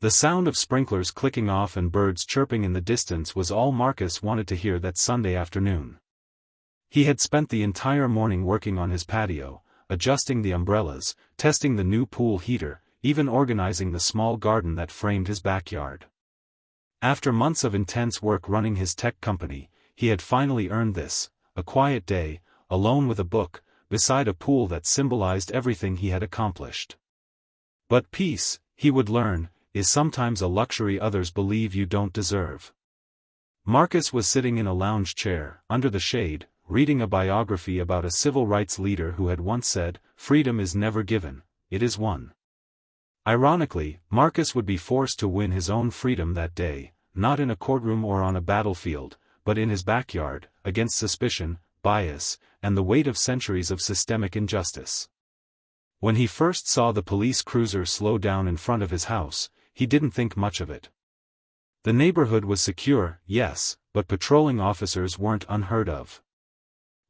The sound of sprinklers clicking off and birds chirping in the distance was all Marcus wanted to hear that Sunday afternoon. He had spent the entire morning working on his patio, adjusting the umbrellas, testing the new pool heater, even organizing the small garden that framed his backyard. After months of intense work running his tech company, he had finally earned this, a quiet day, alone with a book, beside a pool that symbolized everything he had accomplished. But peace, he would learn, is sometimes a luxury others believe you don't deserve. Marcus was sitting in a lounge chair, under the shade, reading a biography about a civil rights leader who had once said, "Freedom is never given, it is won." Ironically, Marcus would be forced to win his own freedom that day, not in a courtroom or on a battlefield, but in his backyard, against suspicion, bias, and the weight of centuries of systemic injustice. When he first saw the police cruiser slow down in front of his house, he didn't think much of it. The neighborhood was secure, yes, but patrolling officers weren't unheard of.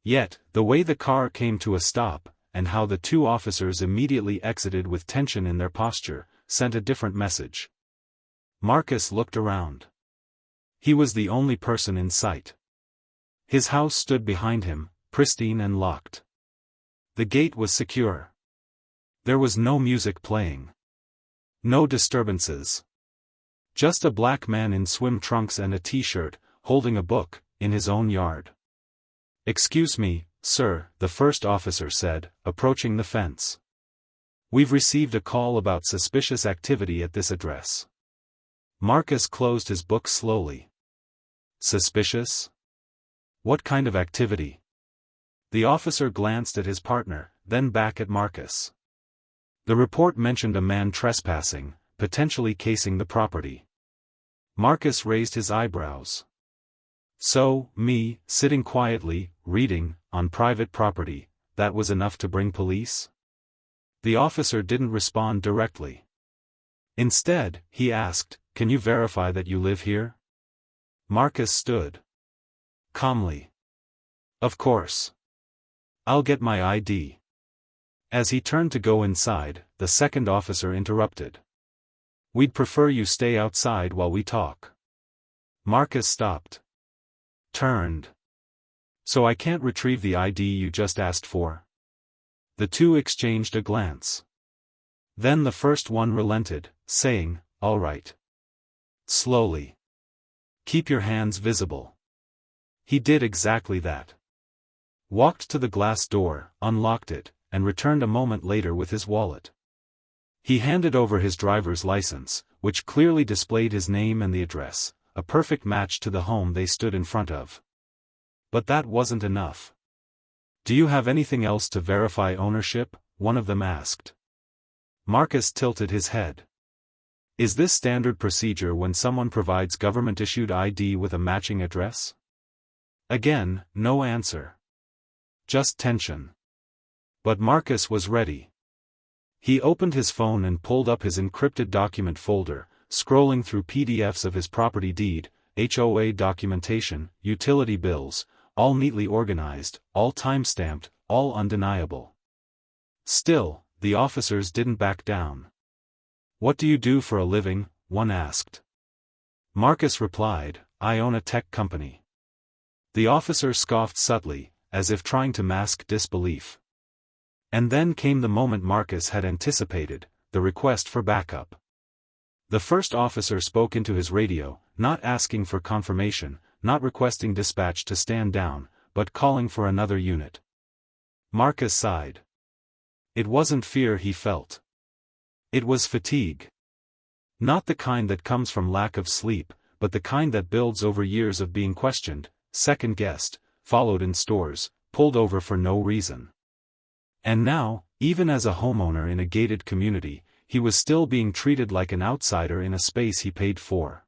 Yet, the way the car came to a stop, and how the two officers immediately exited with tension in their posture, sent a different message. Marcus looked around. He was the only person in sight. His house stood behind him, pristine and locked. The gate was secure. There was no music playing. No disturbances. Just a black man in swim trunks and a t-shirt, holding a book, in his own yard. "Excuse me, sir," the first officer said, approaching the fence. "We've received a call about suspicious activity at this address." Marcus closed his book slowly. Suspicious? What kind of activity? The officer glanced at his partner, then back at Marcus. The report mentioned a man trespassing, potentially casing the property. Marcus raised his eyebrows. So, me, sitting quietly, reading, on private property, that was enough to bring police? The officer didn't respond directly. Instead, he asked, "Can you verify that you live here?" Marcus stood calmly. "Of course. I'll get my ID." As he turned to go inside, the second officer interrupted. "We'd prefer you stay outside while we talk." Marcus stopped. Turned. "So I can't retrieve the ID you just asked for?" The two exchanged a glance. Then the first one relented, saying, "All right." Slowly. "Keep your hands visible." He did exactly that. Walked to the glass door, unlocked it, and returned a moment later with his wallet. He handed over his driver's license, which clearly displayed his name and the address, a perfect match to the home they stood in front of. But that wasn't enough. "Do you have anything else to verify ownership?" one of them asked. Marcus tilted his head. "Is this standard procedure when someone provides government-issued ID with a matching address?" Again, no answer. Just tension. But Marcus was ready. He opened his phone and pulled up his encrypted document folder, scrolling through PDFs of his property deed, HOA documentation, utility bills, all neatly organized, all time-stamped, all undeniable. Still, the officers didn't back down. "What do you do for a living?" one asked. Marcus replied, "I own a tech company." The officer scoffed subtly, as if trying to mask disbelief. And then came the moment Marcus had anticipated, the request for backup. The first officer spoke into his radio, not asking for confirmation, not requesting dispatch to stand down, but calling for another unit. Marcus sighed. It wasn't fear he felt. It was fatigue. Not the kind that comes from lack of sleep, but the kind that builds over years of being questioned, second-guessed, followed in stores, pulled over for no reason. And now, even as a homeowner in a gated community, he was still being treated like an outsider in a space he paid for.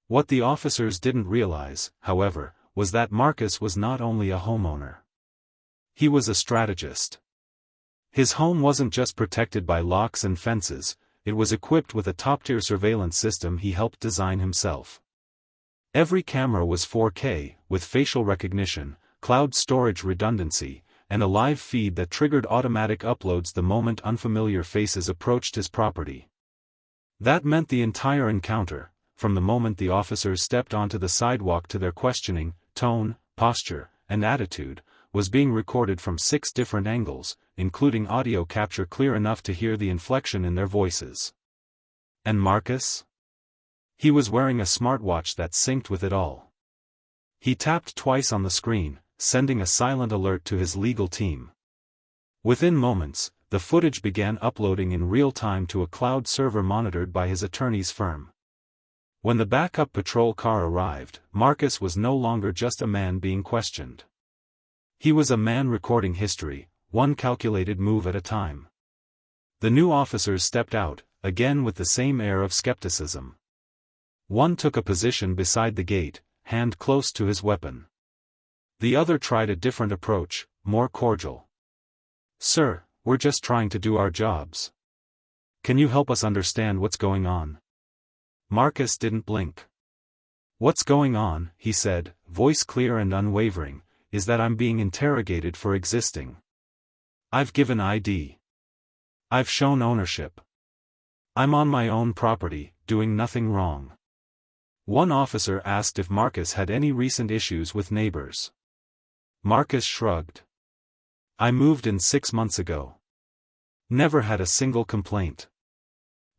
What the officers didn't realize, however, was that Marcus was not only a homeowner. He was a strategist. His home wasn't just protected by locks and fences, it was equipped with a top-tier surveillance system he helped design himself. Every camera was 4K, with facial recognition, cloud storage redundancy, and a live feed that triggered automatic uploads the moment unfamiliar faces approached his property. That meant the entire encounter, from the moment the officers stepped onto the sidewalk to their questioning, tone, posture, and attitude, was being recorded from 6 different angles, including audio capture clear enough to hear the inflection in their voices. And Marcus? He was wearing a smartwatch that synced with it all. He tapped twice on the screen, sending a silent alert to his legal team. Within moments, the footage began uploading in real time to a cloud server monitored by his attorney's firm. When the backup patrol car arrived, Marcus was no longer just a man being questioned. He was a man recording history, one calculated move at a time. The new officers stepped out, again with the same air of skepticism. One took a position beside the gate, hand close to his weapon. The other tried a different approach, more cordial. "Sir, we're just trying to do our jobs. Can you help us understand what's going on?" Marcus didn't blink. "What's going on," he said, voice clear and unwavering, "is that I'm being interrogated for existing. I've given ID. I've shown ownership. I'm on my own property, doing nothing wrong." One officer asked if Marcus had any recent issues with neighbors. Marcus shrugged. "I moved in 6 months ago. Never had a single complaint.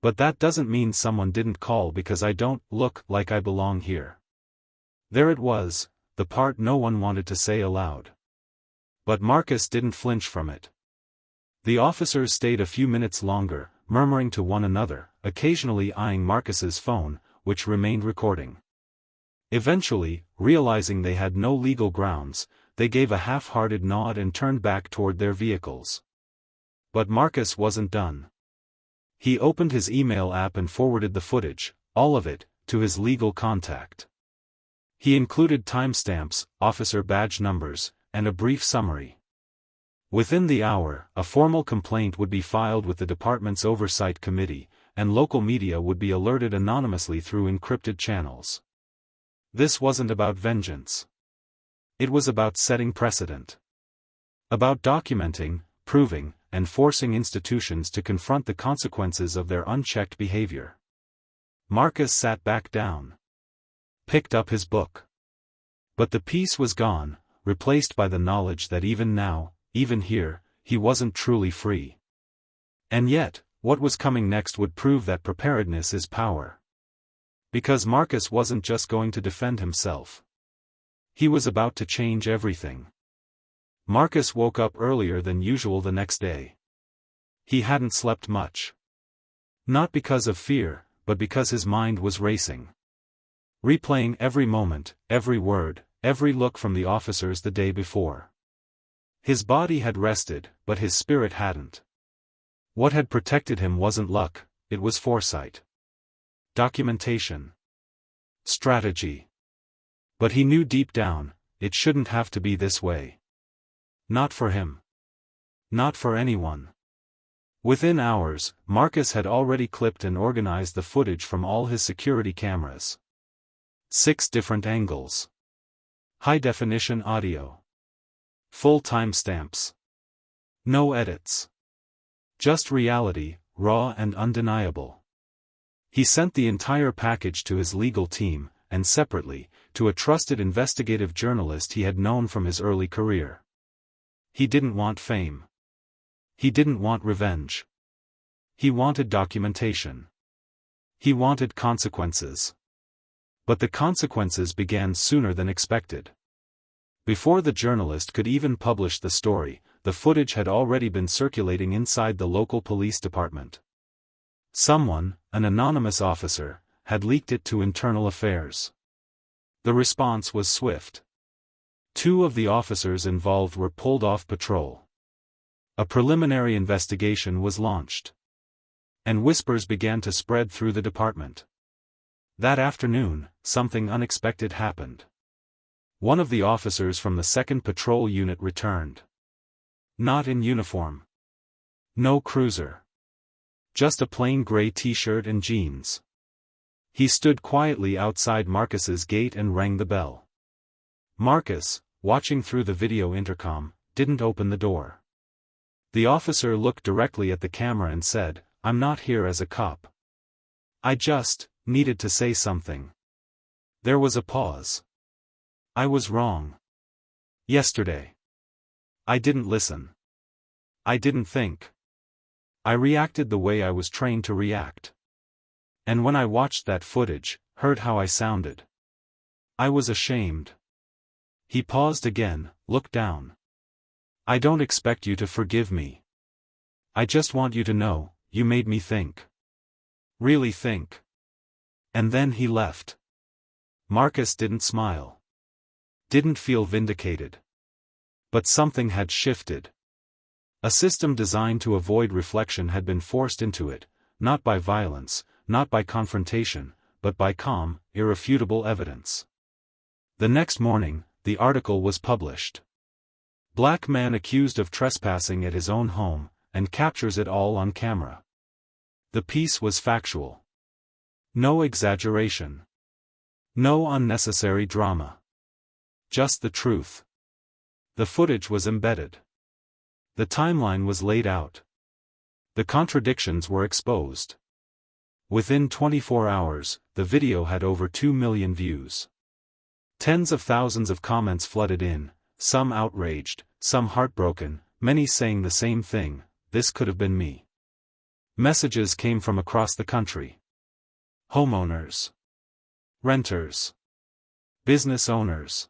But that doesn't mean someone didn't call because I don't look like I belong here." There it was, the part no one wanted to say aloud. But Marcus didn't flinch from it. The officers stayed a few minutes longer, murmuring to one another, occasionally eyeing Marcus's phone, which remained recording. Eventually, realizing they had no legal grounds, they gave a half-hearted nod and turned back toward their vehicles. But Marcus wasn't done. He opened his email app and forwarded the footage, all of it, to his legal contact. He included timestamps, officer badge numbers, and a brief summary. Within the hour, a formal complaint would be filed with the department's oversight committee, and local media would be alerted anonymously through encrypted channels. This wasn't about vengeance. It was about setting precedent. About documenting, proving, and forcing institutions to confront the consequences of their unchecked behavior. Marcus sat back down. Picked up his book. But the peace was gone, replaced by the knowledge that even now, even here, he wasn't truly free. And yet, what was coming next would prove that preparedness is power. Because Marcus wasn't just going to defend himself. He was about to change everything. Marcus woke up earlier than usual the next day. He hadn't slept much. Not because of fear, but because his mind was racing. Replaying every moment, every word, every look from the officers the day before. His body had rested, but his spirit hadn't. What had protected him wasn't luck, it was foresight. Documentation. Strategy. But he knew deep down, it shouldn't have to be this way. Not for him. Not for anyone. Within hours, Marcus had already clipped and organized the footage from all his security cameras. 6 different angles. High-definition audio. Full timestamps. No edits. Just reality, raw and undeniable. He sent the entire package to his legal team, and separately, to a trusted investigative journalist he had known from his early career. He didn't want fame. He didn't want revenge. He wanted documentation. He wanted consequences. But the consequences began sooner than expected. Before the journalist could even publish the story, the footage had already been circulating inside the local police department. Someone, an anonymous officer, had leaked it to Internal Affairs. The response was swift. 2 of the officers involved were pulled off patrol. A preliminary investigation was launched. And whispers began to spread through the department. That afternoon, something unexpected happened. One of the officers from the 2nd Patrol Unit returned. Not in uniform. No cruiser. Just a plain gray t-shirt and jeans. He stood quietly outside Marcus's gate and rang the bell. Marcus, watching through the video intercom, didn't open the door. The officer looked directly at the camera and said, "I'm not here as a cop. I just needed to say something. There was a pause. I was wrong. Yesterday. I didn't listen. I didn't think. I reacted the way I was trained to react. And when I watched that footage, heard how I sounded, I was ashamed. He paused again, looked down. I don't expect you to forgive me. I just want you to know, you made me think. Really think. And then he left. Marcus didn't smile. Didn't feel vindicated. But something had shifted. A system designed to avoid reflection had been forced into it, not by violence, not by confrontation, but by calm, irrefutable evidence. The next morning, the article was published. Black man accused of trespassing at his own home, and captures it all on camera. The piece was factual. No exaggeration. No unnecessary drama. Just the truth. The footage was embedded. The timeline was laid out. The contradictions were exposed. Within 24 hours, the video had over 2 million views. Tens of thousands of comments flooded in, some outraged, some heartbroken, many saying the same thing: this could have been me. Messages came from across the country. Homeowners. Renters. Business owners.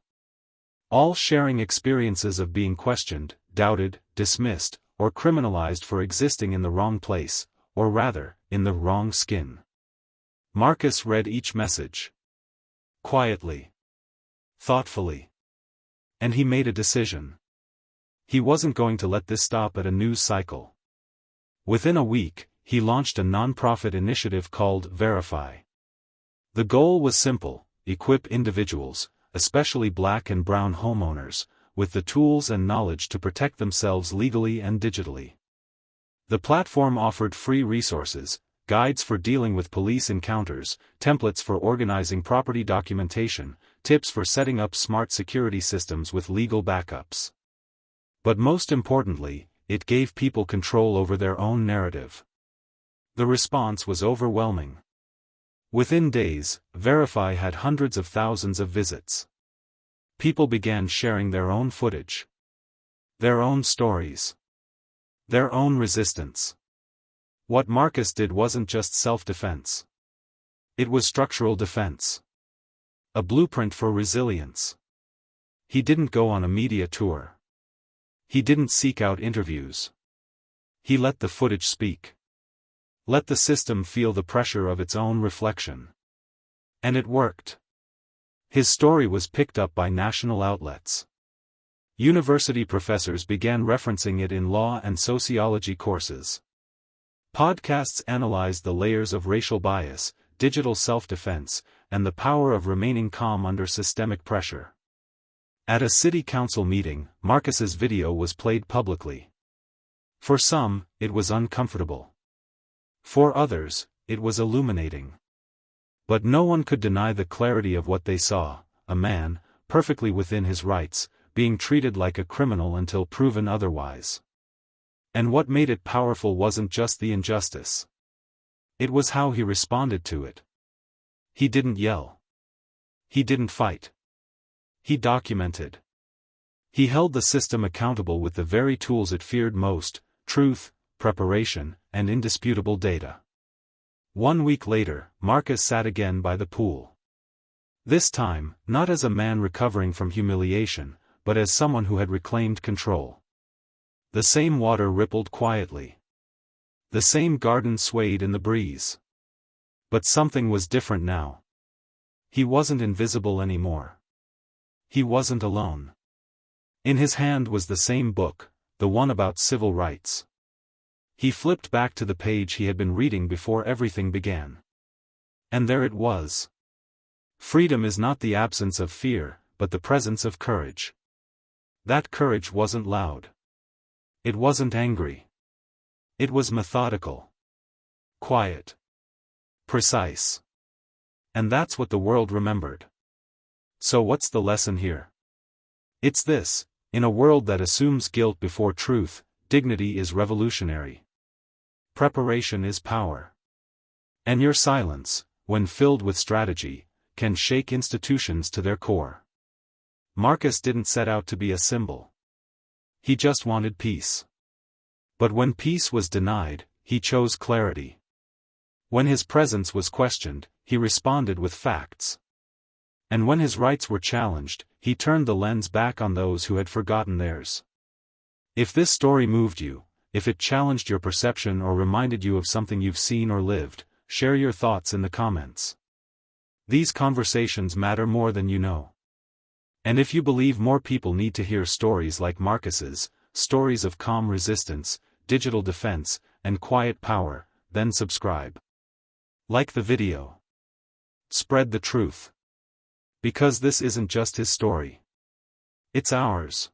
All sharing experiences of being questioned, doubted, dismissed, or criminalized for existing in the wrong place, or rather, in the wrong skin. Marcus read each message. Quietly. Thoughtfully. And he made a decision. He wasn't going to let this stop at a news cycle. Within a week, he launched a non-profit initiative called Verify. The goal was simple: equip individuals, especially black and brown homeowners, with the tools and knowledge to protect themselves legally and digitally. The platform offered free resources, guides for dealing with police encounters, templates for organizing property documentation, tips for setting up smart security systems with legal backups. But most importantly, it gave people control over their own narrative. The response was overwhelming. Within days, Verify had hundreds of thousands of visits. People began sharing their own footage. Their own stories. Their own resistance. What Marcus did wasn't just self-defense. It was structural defense. A blueprint for resilience. He didn't go on a media tour. He didn't seek out interviews. He let the footage speak. Let the system feel the pressure of its own reflection. And it worked. His story was picked up by national outlets. University professors began referencing it in law and sociology courses. Podcasts analyzed the layers of racial bias, digital self-defense, and the power of remaining calm under systemic pressure. At a city council meeting, Marcus's video was played publicly. For some, it was uncomfortable. For others, it was illuminating. But no one could deny the clarity of what they saw: a man, perfectly within his rights, being treated like a criminal until proven otherwise. And what made it powerful wasn't just the injustice. It was how he responded to it. He didn't yell. He didn't fight. He documented. He held the system accountable with the very tools it feared most: truth, preparation, and indisputable data. 1 week later, Marcus sat again by the pool. This time, not as a man recovering from humiliation, but as someone who had reclaimed control. The same water rippled quietly. The same garden swayed in the breeze. But something was different now. He wasn't invisible anymore. He wasn't alone. In his hand was the same book, the one about civil rights. He flipped back to the page he had been reading before everything began. And there it was. Freedom is not the absence of fear, but the presence of courage. That courage wasn't loud. It wasn't angry. It was methodical. Quiet. Precise. And that's what the world remembered. So what's the lesson here? It's this: in a world that assumes guilt before truth, dignity is revolutionary. Preparation is power. And your silence, when filled with strategy, can shake institutions to their core. Marcus didn't set out to be a symbol. He just wanted peace. But when peace was denied, he chose clarity. When his presence was questioned, he responded with facts. And when his rights were challenged, he turned the lens back on those who had forgotten theirs. If this story moved you, if it challenged your perception or reminded you of something you've seen or lived, share your thoughts in the comments. These conversations matter more than you know. And if you believe more people need to hear stories like Marcus's, stories of calm resistance, digital defense, and quiet power, then subscribe. Like the video. Spread the truth. Because this isn't just his story. It's ours.